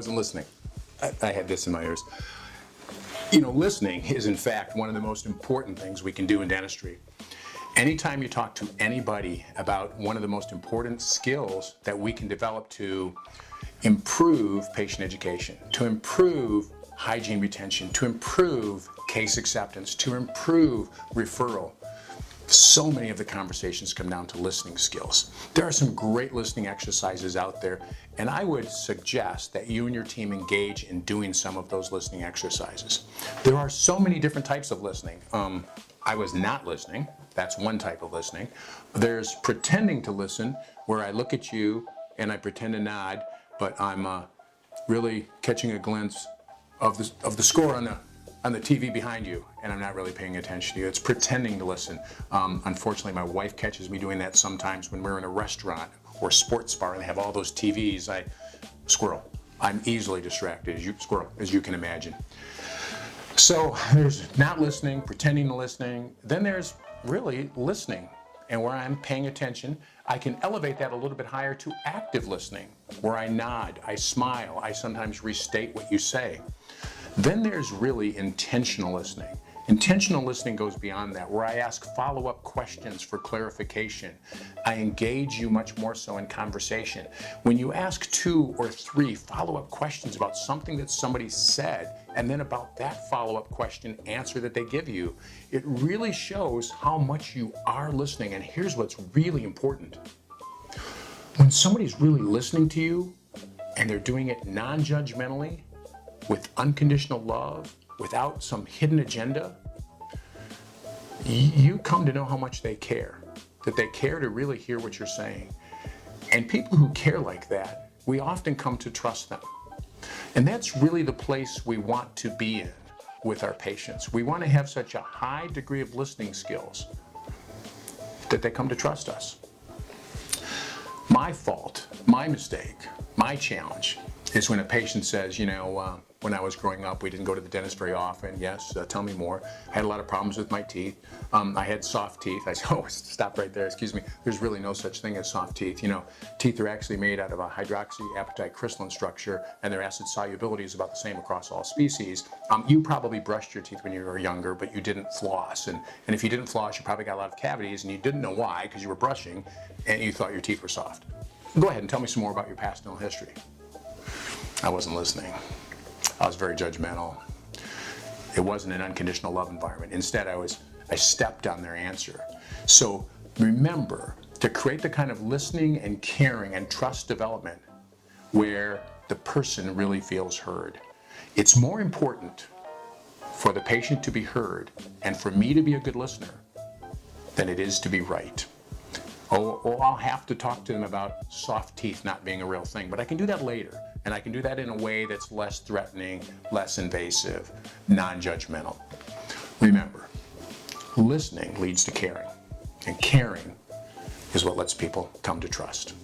wasn't listening. I had this in my ears. You know, listening is in fact one of the most important things we can do in dentistry. Anytime you talk to anybody about one of the most important skills that we can develop to improve patient education, to improve hygiene retention, to improve case acceptance, to improve referral, so many of the conversations come down to listening skills. There are some great listening exercises out there, and I would suggest that you and your team engage in doing some of those listening exercises. There are so many different types of listening. I was not listening. That's one type of listening. There's pretending to listen, where I look at you and I pretend to nod, but I'm really catching a glimpse of the score on the TV behind you, and I'm not really paying attention to you. It's pretending to listen. Unfortunately, my wife catches me doing that sometimes when we're in a restaurant or sports bar and they have all those TVs. Squirrel. I'm easily distracted, as you can imagine. So there's not listening, pretending to listening. Then there's really listening, and where I'm paying attention. I can elevate that a little bit higher to active listening, where I nod, I smile, I sometimes restate what you say. Then there's really intentional listening. Intentional listening goes beyond that, where I ask follow-up questions for clarification. I engage you much more so in conversation. When you ask 2 or 3 follow-up questions about something that somebody said, and then about that follow-up question answer that they give you, it really shows how much you are listening. And here's what's really important. When somebody's really listening to you, and they're doing it non-judgmentally, with unconditional love, without some hidden agenda, you come to know how much they care, that they care to really hear what you're saying. And people who care like that, we often come to trust them. And that's really the place we want to be in with our patients. We want to have such a high degree of listening skills that they come to trust us. My fault, my mistake, my challenge is when a patient says, when I was growing up, we didn't go to the dentist very often. Yes, tell me more. I had a lot of problems with my teeth. I had soft teeth. I said, oh, stop right there, excuse me. There's really no such thing as soft teeth. Teeth are actually made out of a hydroxyapatite crystalline structure, and their acid solubility is about the same across all species. You probably brushed your teeth when you were younger, but you didn't floss. And if you didn't floss, you probably got a lot of cavities, and you didn't know why, because you were brushing, and you thought your teeth were soft. Go ahead and tell me some more about your past dental history. I wasn't listening. I was very judgmental. It wasn't an unconditional love environment. Instead, I stepped on their answer. So remember to create the kind of listening and caring and trust development where the person really feels heard. It's more important for the patient to be heard and for me to be a good listener than it is to be right. Or I'll have to talk to them about soft teeth not being a real thing, but I can do that later. And I can do that in a way that's less threatening, less invasive, non-judgmental. Remember, listening leads to caring, and caring is what lets people come to trust.